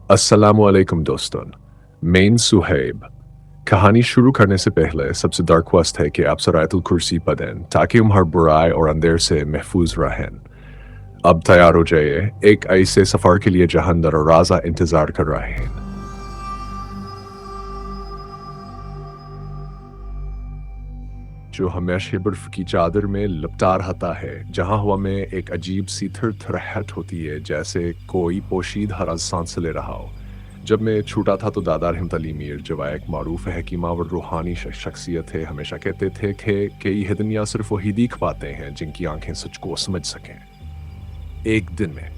अस्सलामुअलैकुम दोस्तों। मैं सुहैब। कहानी शुरू करने से पहले सबसे दरख्वास्त है कि आप सरायतुल कुर्सी पढ़ें ताकि हम हर बुराई और अंधेर से महफूज रहें। अब तैयार हो जाइए एक ऐसे सफर के लिए जहां दरवाजा इंतजार कर रहे हैं। जो हमेशा बर्फ की चादर में लिपटा रहता है, जहां हवा में एक अजीब सी थरथराहट होती है जैसे कोई पोशीद हरा सांस ले रहा हो। जब मैं छोटा था तो दादा रहमत अली मीर, जो एक मारूफ हकीमा और रूहानी शख्सियत है, हमेशा कहते थे कि ये दुनिया सिर्फ वही देख पाते हैं जिनकी आंखें सच को समझ सकें। एक दिन में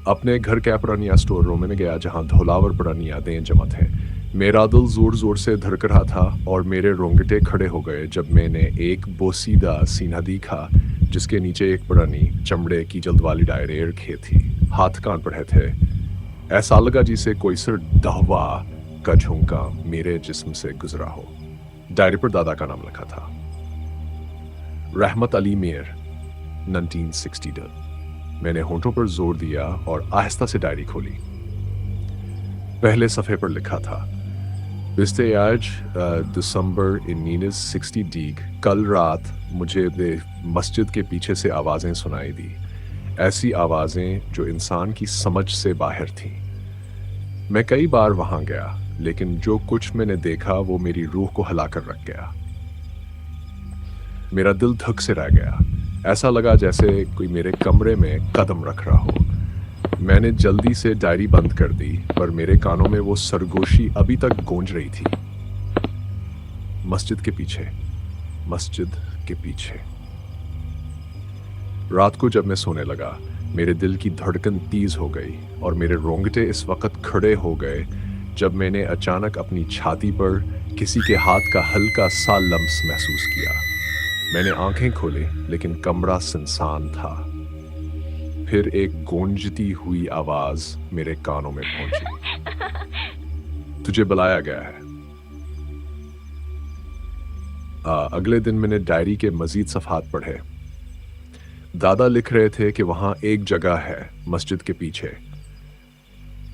अपने घर के पुरानिया स्टोर रूम में गया जहां धौलावर पुरानी यादें जमा थे। मेरा दिल जोर जोर से धड़क रहा था और मेरे रोंगटे खड़े हो गए जब मैंने एक बोसीदा सीना देखा जिसके नीचे एक पुरानी चमड़े की जल्द वाली डायरी रखी थी। हाथ कान पड़े थे। ऐसा लगा जिसे कोई सिर दहवा का झोंका मेरे जिस्म से गुजरा हो। डायरी पर दादा का नाम लिखा था, रहमत अली मीर, 1962। मैंने होंठों पर जोर दिया और आहिस्ता से डायरी खोली। पहले सफ़े पर लिखा था, बिस्ते आज दिसंबर 1960 कल रात मुझे मस्जिद के पीछे से आवाज़ें सुनाई दी। ऐसी आवाज़ें जो इंसान की समझ से बाहर थीं। मैं कई बार वहाँ गया, लेकिन जो कुछ मैंने देखा वो मेरी रूह को हिला कर रख गया। मेरा दिल धक से रह गया। ऐसा लगा जैसे कोई मेरे कमरे में कदम रख रहा हो। मैंने जल्दी से डायरी बंद कर दी, पर मेरे कानों में वो सरगोशी अभी तक गूंज रही थी। मस्जिद के पीछे, मस्जिद के पीछे। रात को जब मैं सोने लगा, मेरे दिल की धड़कन तेज हो गई और मेरे रोंगटे इस वक्त खड़े हो गए जब मैंने अचानक अपनी छाती पर किसी के हाथ का हल्का सा लम्स महसूस किया। मैंने आंखें खोली, लेकिन कमरा सुनसान था। फिर एक गूंजती हुई आवाज मेरे कानों में पहुंची, तुझे बुलाया गया है। अगले दिन मैंने डायरी के मजीद सफ़हात पढ़े। दादा लिख रहे थे कि वहां एक जगह है मस्जिद के पीछे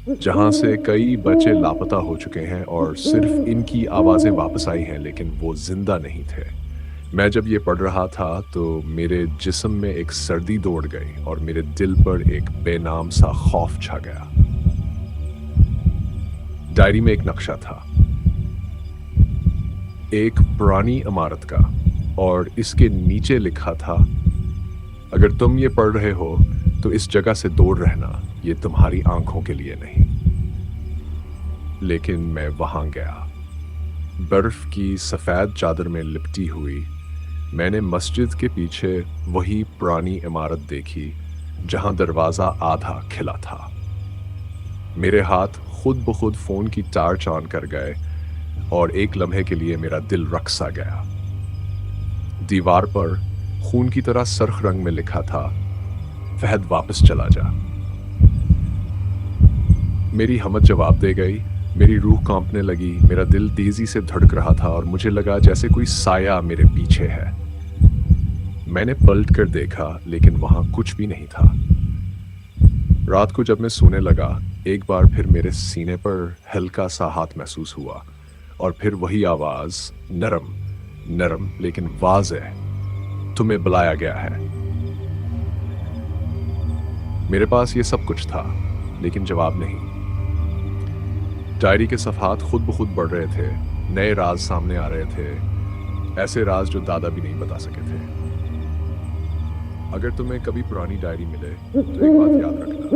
जहां से कई बच्चे लापता हो चुके हैं और सिर्फ इनकी आवाजें वापस आई हैं, लेकिन वो जिंदा नहीं थे। मैं जब ये पढ़ रहा था तो मेरे जिस्म में एक सर्दी दौड़ गई और मेरे दिल पर एक बेनाम सा खौफ छा गया। डायरी में एक नक्शा था, एक पुरानी इमारत का, और इसके नीचे लिखा था, अगर तुम ये पढ़ रहे हो तो इस जगह से दूर रहना, ये तुम्हारी आंखों के लिए नहीं। लेकिन मैं वहां गया। बर्फ की सफेद चादर में लिपटी हुई मैंने मस्जिद के पीछे वही पुरानी इमारत देखी जहां दरवाजा आधा खिला था। मेरे हाथ खुद ब खुद फोन की टार्च ऑन कर गए और एक लम्हे के लिए मेरा दिल रक़्स सा गया। दीवार पर खून की तरह सरख रंग में लिखा था, फहद वापस चला जा। मेरी हमत जवाब दे गई। मेरी रूह कांपने लगी, मेरा दिल तेजी से धड़क रहा था और मुझे लगा जैसे कोई साया मेरे पीछे है। मैंने पलट कर देखा, लेकिन वहां कुछ भी नहीं था। रात को जब मैं सोने लगा, एक बार फिर मेरे सीने पर हल्का सा हाथ महसूस हुआ और फिर वही आवाज, नरम नरम लेकिन वाज़ेह, तुम्हें बुलाया गया है। मेरे पास ये सब कुछ था, लेकिन जवाब नहीं। डायरी के सफ़हात खुद ब खुद बढ़ रहे थे। नए राज सामने आ रहे थे, ऐसे राज जो दादा भी नहीं बता सके थे। अगर तुम्हें कभी पुरानी डायरी मिले तो एक बात याद रखना,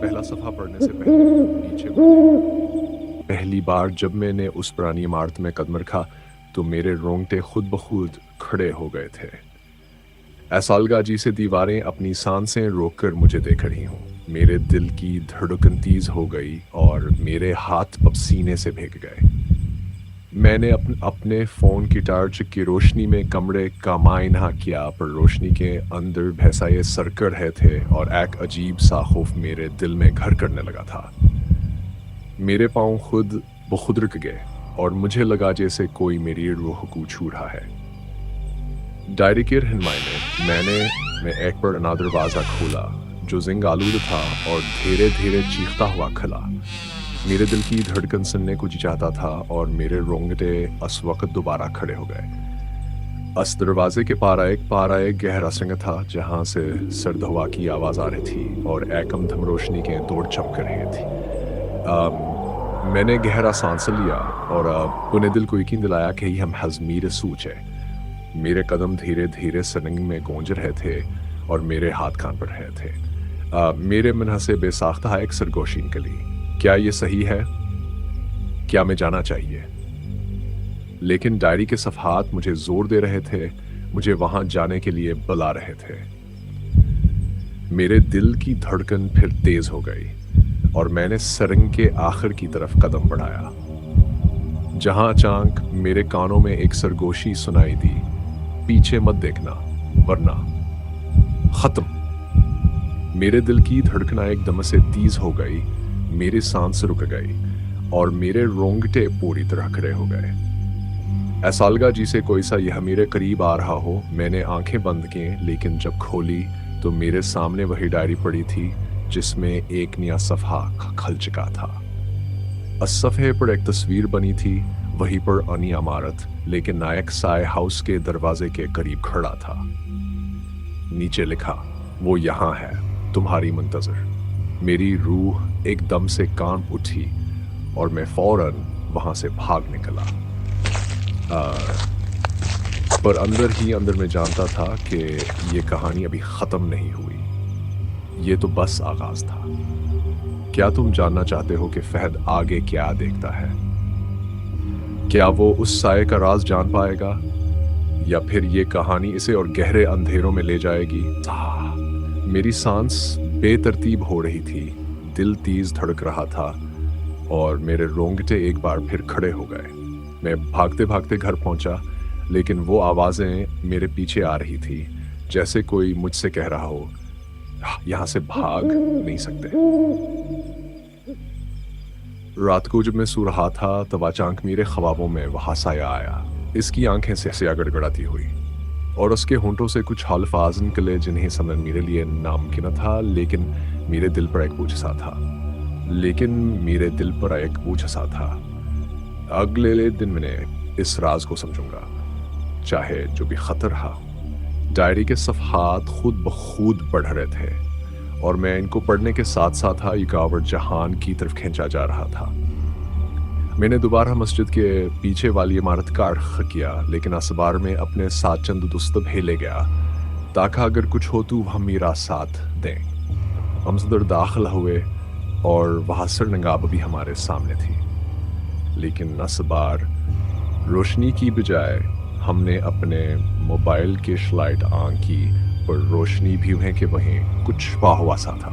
पहला सफ़हा पढ़ने से पहले पीछे मुड़ना। पहली बार जब मैंने उस पुरानी इमारत में कदम रखा तो मेरे रोंगटे खुद ब खुद खड़े हो गए थे। ऐसा लगा जैसे दीवारें अपनी सांसें रोककर मुझे देख रही हों। मेरे दिल की धड़कन तेज हो गई और मेरे हाथ अब सीने से भीग गए। मैंने अपने फ़ोन की टार्च की रोशनी में कमरे का मायना किया, पर रोशनी के अंदर भैंसाए सरकड़ रहे थे और एक अजीब सा खौफ मेरे दिल में घर करने लगा था। मेरे पाँव खुद ब खुद रुक गए और मुझे लगा जैसे कोई मेरी रूह को छू रहा है। डायरी के रहनुमाई में मैंने एक बार दरवाज़ा खोला। जो जिंग आलूद था और धीरे धीरे चीखता हुआ खला। मेरे दिल की धड़कन सुनने को जी चाहता था और मेरे रोंगटे उस वक्त दोबारा खड़े हो गए। उस दरवाजे के पारा एक गहरा संग था जहां से सर्द हवा की आवाज आ रही थी और एकम धम रोशनी के दौड़ चमक रही थी। मैंने गहरा सांस लिया और पुणे दिल को यकीन दिलाया कि हम हजमीर सूच है। मेरे कदम धीरे धीरे सनंग में गूंज रहे थे और मेरे हाथ कांप रहे थे। मेरे मन से बेसाख्ता एक सरगोशीन कली, क्या ये सही है? क्या मैं जाना चाहिए? लेकिन डायरी के सफ़हात मुझे जोर दे रहे थे, मुझे वहां जाने के लिए बुला रहे थे। मेरे दिल की धड़कन फिर तेज हो गई और मैंने सरंग के आखिर की तरफ कदम बढ़ाया, जहां अचानक मेरे कानों में एक सरगोशी सुनाई दी, पीछे मत देखना वरना खत्म। मेरे दिल की धड़कना एकदम से तेज हो गई, मेरी सांस रुक गई और मेरे रोंगटे पूरी तरह खड़े हो गए। ऐसा लगा जिसे कोई सा यह मेरे करीब आ रहा हो। मैंने आंखें बंद की, लेकिन जब खोली तो मेरे सामने वही डायरी पड़ी थी जिसमें एक नया सफ़हा खल चुका था। उस सफ़े पर एक तस्वीर बनी थी, वहीं पर अनी इमारत, लेकिन नायक साय हाउस के दरवाजे के करीब खड़ा था। नीचे लिखा, वो यहाँ है, तुम्हारी मुंतजर। मेरी रूह एकदम से कांप उठी और मैं फौरन वहां से भाग निकला। पर अंदर ही अंदर मैं जानता था कि ये कहानी अभी ख़त्म नहीं हुई, ये तो बस आगाज था। क्या तुम जानना चाहते हो कि फहद आगे क्या देखता है? क्या वो उस साये का राज जान पाएगा या फिर ये कहानी इसे और गहरे अंधेरों में ले जाएगी? मेरी सांस बेतरतीब हो रही थी, दिल तेज धड़क रहा था और मेरे रोंगटे एक बार फिर खड़े हो गए। मैं भागते भागते घर पहुंचा, लेकिन वो आवाजें मेरे पीछे आ रही थी, जैसे कोई मुझसे कह रहा हो, यहां से भाग नहीं सकते। रात को जब मैं सो रहा था तब अचानक मेरे ख्वाबों में वहां साया आया। इसकी आंखें से गड़गड़ाती हुई और उसके होंठों से कुछ अल्फाज निकले जिन्हें समझ मेरे लिए नामुमकिन था, लेकिन मेरे दिल पर एक बोझ सा था। अगले दिन मैंने इस राज को समझूंगा, चाहे जो भी खतर रहा। डायरी के सफ़हात खुद ब खुद बढ़ रहे थे और मैं इनको पढ़ने के साथ साथ यकावट जहान की तरफ खींचा जा रहा था। मैंने दोबारा मस्जिद के पीछे वाली इमारत का अर्ख किया, लेकिन अखबार में अपने साथ चंद दोस्त भेले गया ताकि अगर कुछ हो तो हम मेरा साथ दें। हम सदर दाखिल हुए और वहाँ सरनगाब भी हमारे सामने थी, लेकिन अखबार रोशनी की बजाय हमने अपने मोबाइल की स्लाइड ऑन की, पर रोशनी भी वहीं के वहीं कुछ छुपा हुआ सा था।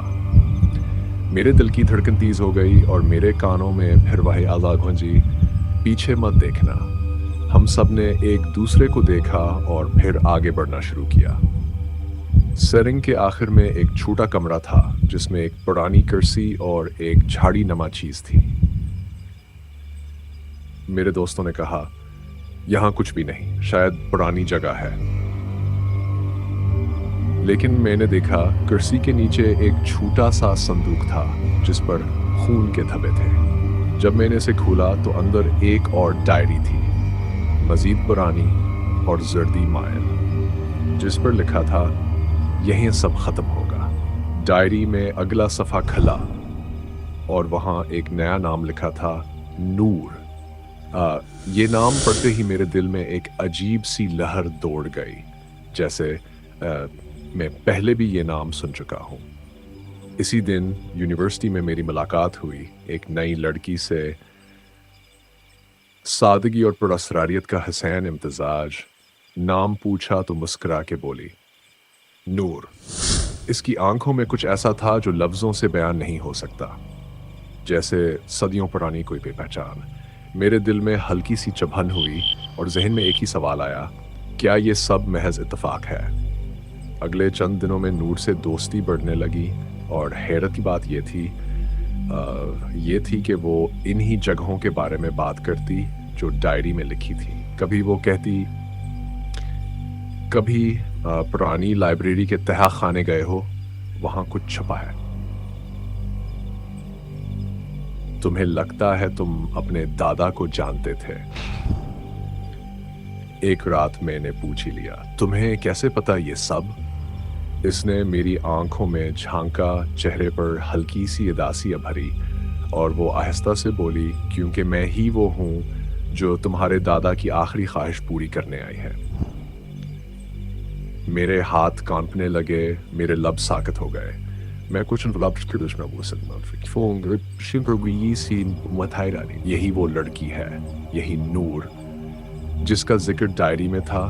मेरे दिल की धड़कन तेज हो गई और मेरे कानों में फिर वही आवाज़ गूंजी, पीछे मत देखना। हम सब ने एक दूसरे को देखा और फिर आगे बढ़ना शुरू किया। सरंग के आखिर में एक छोटा कमरा था जिसमें एक पुरानी कुर्सी और एक झाड़ी नमा चीज थी। मेरे दोस्तों ने कहा, यहाँ कुछ भी नहीं, शायद पुरानी जगह है। लेकिन मैंने देखा कुर्सी के नीचे एक छोटा सा संदूक था जिस पर खून के धब्बे थे। जब मैंने इसे खोला तो अंदर एक और डायरी थी, मजीद पुरानी और जर्दी मायल, जिस पर लिखा था, यहीं सब खत्म होगा। डायरी में अगला सफ़ा खुला और वहाँ एक नया नाम लिखा था, नूर। ये नाम पढ़ते ही मेरे दिल में एक अजीब सी लहर दौड़ गई, जैसे मैं पहले भी ये नाम सुन चुका हूँ। इसी दिन यूनिवर्सिटी में मेरी मुलाकात हुई एक नई लड़की से। सादगी और पुरअसरारियत का हसीन इम्तिजाज। नाम पूछा तो मुस्कुरा के बोली, नूर। इसकी आंखों में कुछ ऐसा था जो लफ्जों से बयान नहीं हो सकता, जैसे सदियों पुरानी कोई बेपहचान। मेरे दिल में हल्की सी चुभन हुई और जहन में एक ही सवाल आया, क्या ये सब महज इत्तेफाक है? अगले चंद दिनों में नूर से दोस्ती बढ़ने लगी और हैरत की बात ये थी कि वो इन्हीं जगहों के बारे में बात करती जो डायरी में लिखी थी। कभी वो कहती, कभी पुरानी लाइब्रेरी के तह खाने गए हो, वहां कुछ छुपा है। तुम्हें लगता है तुम अपने दादा को जानते थे। एक रात मैंने पूछ ही लिया, तुम्हें कैसे पता ये सब? इसने मेरी आंखों में झांका, चेहरे पर हल्की सी उदासी भरी, और वो आहिस्ता से बोली, क्योंकि मैं ही वो हूं जो तुम्हारे दादा की आखिरी ख्वाहिश पूरी करने आई है। मेरे हाथ कांपने लगे, मेरे लब साकत हो गए। मैं कुछ यही वो लड़की है, यही नूर जिसका जिक्र डायरी में था।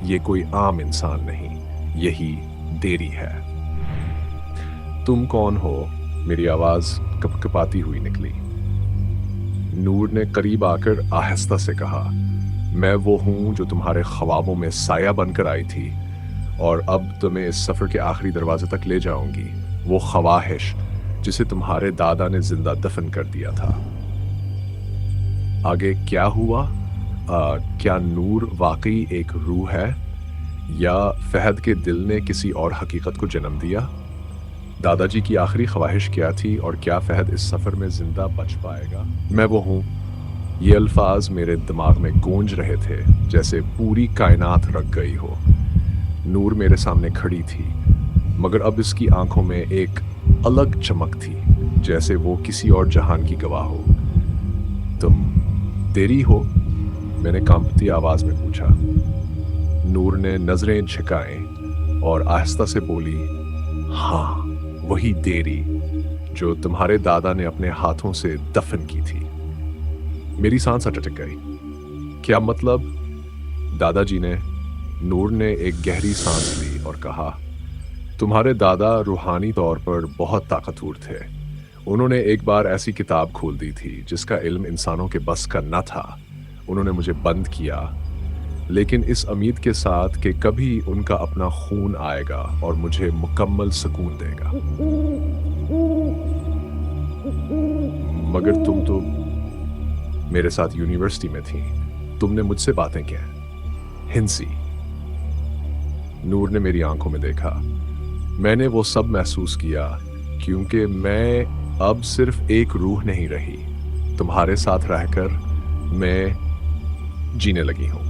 ये कोई आम इंसान नहीं, यही देरी है। तुम कौन हो? मेरी आवाज कपकपाती हुई निकली। नूर ने करीब आकर आहिस्ता से कहा, मैं वो हूं जो तुम्हारे ख्वाबों में साया बनकर आई थी, और अब तुम्हें इस सफर के आखिरी दरवाजे तक ले जाऊंगी। वो ख्वाहिश जिसे तुम्हारे दादा ने जिंदा दफन कर दिया था। आगे क्या हुआ? क्या नूर वाकई एक रूह है, या फहद के दिल ने किसी और हकीकत को जन्म दिया? दादाजी की आखिरी ख्वाहिश क्या थी, और क्या फहद इस सफर में जिंदा बच पाएगा? मैं वो हूं। ये अल्फाज मेरे दिमाग में गूंज रहे थे जैसे पूरी कायनात रख गई हो। नूर मेरे सामने खड़ी थी, मगर अब इसकी आंखों में एक अलग चमक थी, जैसे वो किसी और जहान की गवाह हो। तुम तेरी हो? मैंने कांपती आवाज में पूछा। नूर ने नजरें झुकाएं और आहिस्ता से बोली, हाँ, वही देरी जो तुम्हारे दादा ने अपने हाथों से दफन की थी। मेरी सांस अटक गई। क्या मतलब? दादाजी ने। नूर ने एक गहरी सांस ली और कहा, तुम्हारे दादा रूहानी तौर पर बहुत ताकतवर थे। उन्होंने एक बार ऐसी किताब खोल दी थी जिसका इल्म इंसानों के बस का न था। उन्होंने मुझे बंद किया, लेकिन इस उम्मीद के साथ कि कभी उनका अपना खून आएगा और मुझे मुकम्मल सुकून देगा। मगर तुम तो मेरे साथ यूनिवर्सिटी में थी, तुमने मुझसे बातें की। हिंसी। नूर ने मेरी आंखों में देखा। मैंने वो सब महसूस किया, क्योंकि मैं अब सिर्फ एक रूह नहीं रही। तुम्हारे साथ रहकर मैं जीने लगी हूं।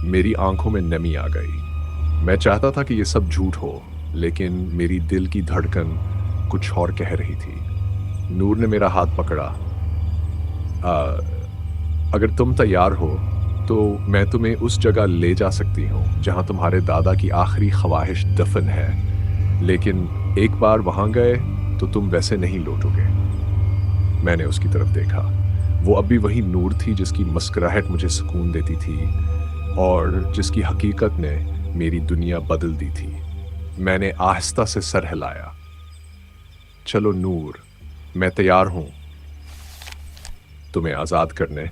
मेरी आंखों में नमी आ गई। मैं चाहता था कि ये सब झूठ हो, लेकिन मेरी दिल की धड़कन कुछ और कह रही थी। नूर ने मेरा हाथ पकड़ा। अगर तुम तैयार हो तो मैं तुम्हें उस जगह ले जा सकती हूँ जहाँ तुम्हारे दादा की आखिरी ख्वाहिश दफन है, लेकिन एक बार वहाँ गए तो तुम वैसे नहीं लौटोगे। मैंने उसकी तरफ देखा। वो अब भी वही नूर थी जिसकी मुस्कुराहट मुझे सुकून देती थी और जिसकी हकीकत ने मेरी दुनिया बदल दी थी। मैंने आहिस्ता से सर हिलाया। चलो नूर, मैं तैयार हूं तुम्हें आजाद करने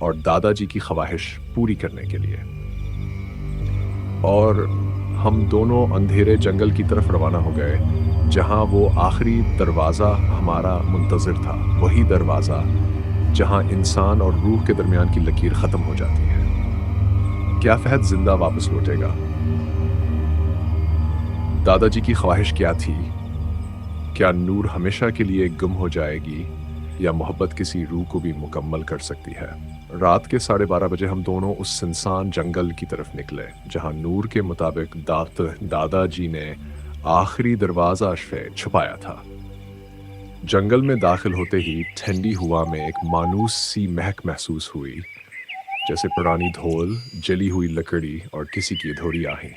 और दादाजी की ख्वाहिश पूरी करने के लिए। और हम दोनों अंधेरे जंगल की तरफ रवाना हो गए, जहां वो आखिरी दरवाजा हमारा मुंतजिर था। वही दरवाजा जहां इंसान और रूह के दरमियान की लकीर खत्म हो जाती है। क्या फहद जिंदा वापस लौटेगा? दादाजी की ख्वाहिश क्या थी? क्या नूर हमेशा के लिए गुम हो जाएगी, या मोहब्बत किसी रूह को भी मुकम्मल कर सकती है? रात के 12:30 बजे हम दोनों उस सुनसान जंगल की तरफ निकले, जहां नूर के मुताबिक दादाजी ने आखिरी दरवाजा से छुपाया था। जंगल में दाखिल होते ही ठंडी हवा में एक मानूस सी महक महसूस हुई, जैसे पुरानी धोल, जली हुई लकड़ी और किसी की अधूरी आहें।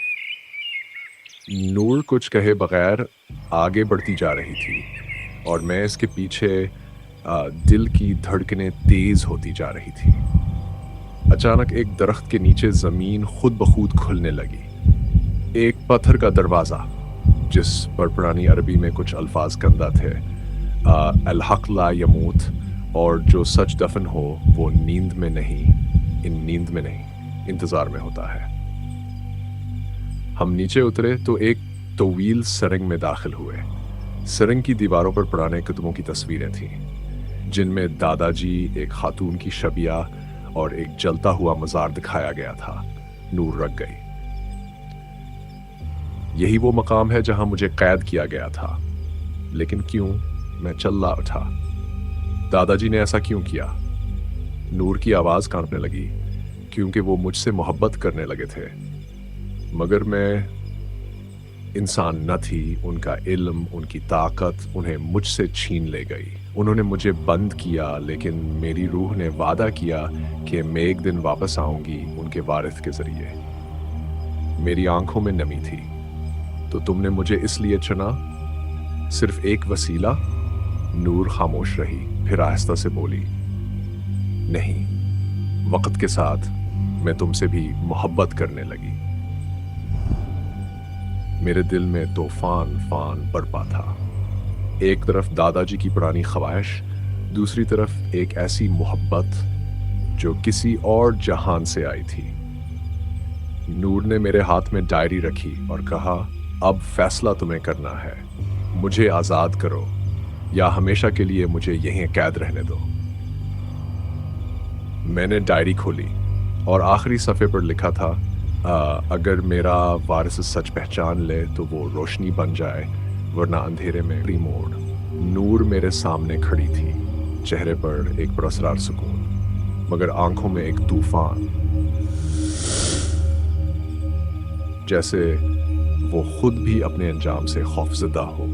नूर कुछ कहे बगैर आगे बढ़ती जा रही थी, और मैं इसके पीछे दिल की धड़कनें तेज होती जा रही थी। अचानक एक दरख्त के नीचे जमीन खुद ब खुद खुलने लगी। एक पत्थर का दरवाजा, जिस पर पुरानी अरबी में कुछ अल्फाज कंदा थे, अल हक ला यमूत, और जो सच दफन हो वो नींद में नहीं, इन नींद में नहीं, इंतजार में होता है। हम नीचे उतरे तो एक तवील सरंग में दाखिल हुए। सरंग की दीवारों पर पुराने कुतुबों की तस्वीरें थीं, जिनमें दादाजी, एक खातून की शबिया और एक जलता हुआ मजार दिखाया गया था। नूर रख गई। यही वो मकाम है जहां मुझे कैद किया गया था। लेकिन क्यों? मैं चिल्ला उठा। दादाजी ने ऐसा क्यों किया? नूर की आवाज कांपने लगी, क्योंकि वो मुझसे मोहब्बत करने लगे थे। मगर मैं इंसान न थी। उनका इल्म, उनकी ताकत उन्हें मुझसे छीन ले गई। उन्होंने मुझे बंद किया, लेकिन मेरी रूह ने वादा किया कि मैं एक दिन वापस आऊंगी उनके वारिस के जरिए। मेरी आंखों में नमी थी। तो तुमने मुझे इसलिए चुना? सिर्फ एक वसीला? नूर खामोश रही, फिर आहिस्ता से बोली, नहीं, वक्त के साथ मैं तुमसे भी मोहब्बत करने लगी। मेरे दिल में तूफान फान बरपा था। एक तरफ दादाजी की पुरानी ख्वाहिश, दूसरी तरफ एक ऐसी मोहब्बत जो किसी और जहान से आई थी। नूर ने मेरे हाथ में डायरी रखी और कहा, अब फैसला तुम्हें करना है। मुझे आजाद करो या हमेशा के लिए मुझे यहीं कैद रहने दो। मैंने डायरी खोली और आखिरी सफ़े पर लिखा था, अगर मेरा वारिस सच पहचान ले तो वो रोशनी बन जाए, वरना अंधेरे में रिमोड़। नूर मेरे सामने खड़ी थी, चेहरे पर एक पुरस्कार सुकून, मगर आंखों में एक तूफान, जैसे वो खुद भी अपने अंजाम से खौफजदा हो।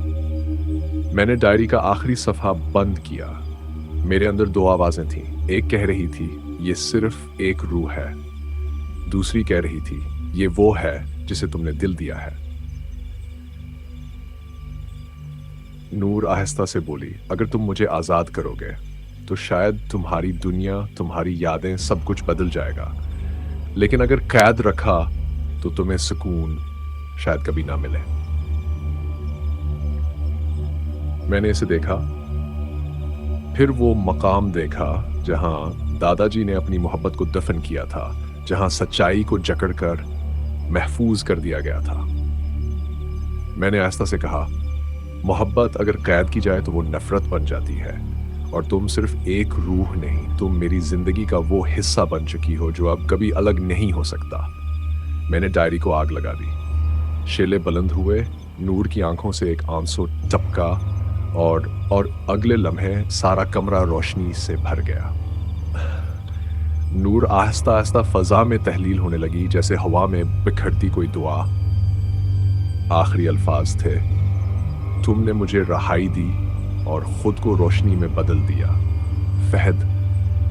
मैंने डायरी का आखिरी सफ़ा बंद किया। मेरे अंदर दो आवाज़ें थीं। एक कह रही थी, ये सिर्फ एक रूह है। दूसरी कह रही थी, ये वो है जिसे तुमने दिल दिया है। नूर आहिस्ता से बोली, अगर तुम मुझे आज़ाद करोगे तो शायद तुम्हारी दुनिया, तुम्हारी यादें, सब कुछ बदल जाएगा। लेकिन अगर कैद रखा तो तुम्हें सुकून शायद कभी ना मिले। मैंने इसे देखा, फिर वो मकाम देखा जहां दादाजी ने अपनी मोहब्बत को दफन किया था, जहां सच्चाई को जकड़कर महफूज कर दिया गया था। मैंने आहिस्ता से कहा, मोहब्बत अगर कैद की जाए तो वो नफरत बन जाती है, और तुम सिर्फ एक रूह नहीं, तुम मेरी जिंदगी का वो हिस्सा बन चुकी हो जो अब कभी अलग नहीं हो सकता। मैंने डायरी को आग लगा दी। शेले बुलंद हुए, नूर की आंखों से एक आंसू टपका और अगले लम्हे सारा कमरा रोशनी से भर गया। नूर आहिस्ता आहिस्ता फजा में तहलील होने लगी, जैसे हवा में बिखरती कोई दुआ। आखिरी अल्फाज थे, तुमने मुझे रहाई दी और खुद को रोशनी में बदल दिया। फहद,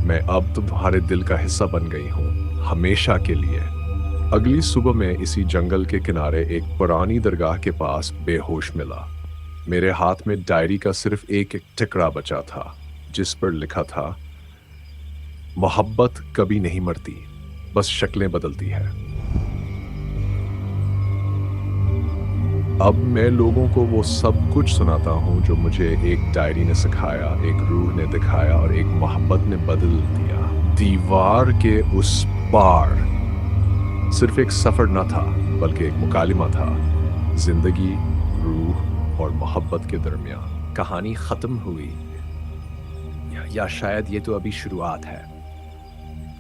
मैं अब तुम्हारे दिल का हिस्सा बन गई हूँ, हमेशा के लिए। अगली सुबह में इसी जंगल के किनारे एक पुरानी दरगाह के पास बेहोश मिला। मेरे हाथ में डायरी का सिर्फ एक टुकड़ा बचा था, जिस पर लिखा था, मोहब्बत कभी नहीं मरती, बस शक्लें बदलती है। अब मैं लोगों को वो सब कुछ सुनाता हूं जो मुझे एक डायरी ने सिखाया, एक रूह ने दिखाया और एक मोहब्बत ने बदल दिया। दीवार के उस पार सिर्फ एक सफर न था, बल्कि एक मुकालिमा था, जिंदगी, रूह और मोहब्बत के दरमियान। कहानी खत्म हुई, या शायद ये तो अभी शुरुआत है।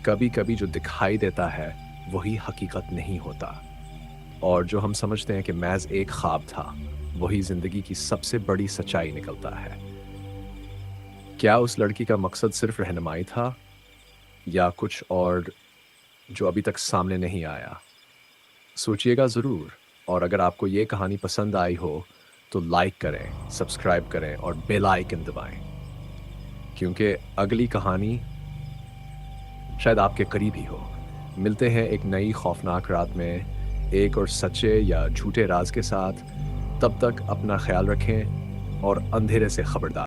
कभी कभी जो दिखाई देता है वही हकीकत नहीं होता, और जो हम समझते हैं कि महज एक ख्वाब था, वही जिंदगी की सबसे बड़ी सच्चाई निकलता है। क्या उस लड़की का मकसद सिर्फ रहनुमाई था, या कुछ और जो अभी तक सामने नहीं आया? सोचिएगा ज़रूर, और अगर आपको ये कहानी पसंद आई हो तो लाइक करें, सब्सक्राइब करें और बेल आइकन दबाएं, क्योंकि अगली कहानी शायद आपके करीब ही हो। मिलते हैं एक नई खौफनाक रात में, एक और सच्चे या झूठे राज के साथ। तब तक अपना ख्याल रखें और अंधेरे से खबरदार।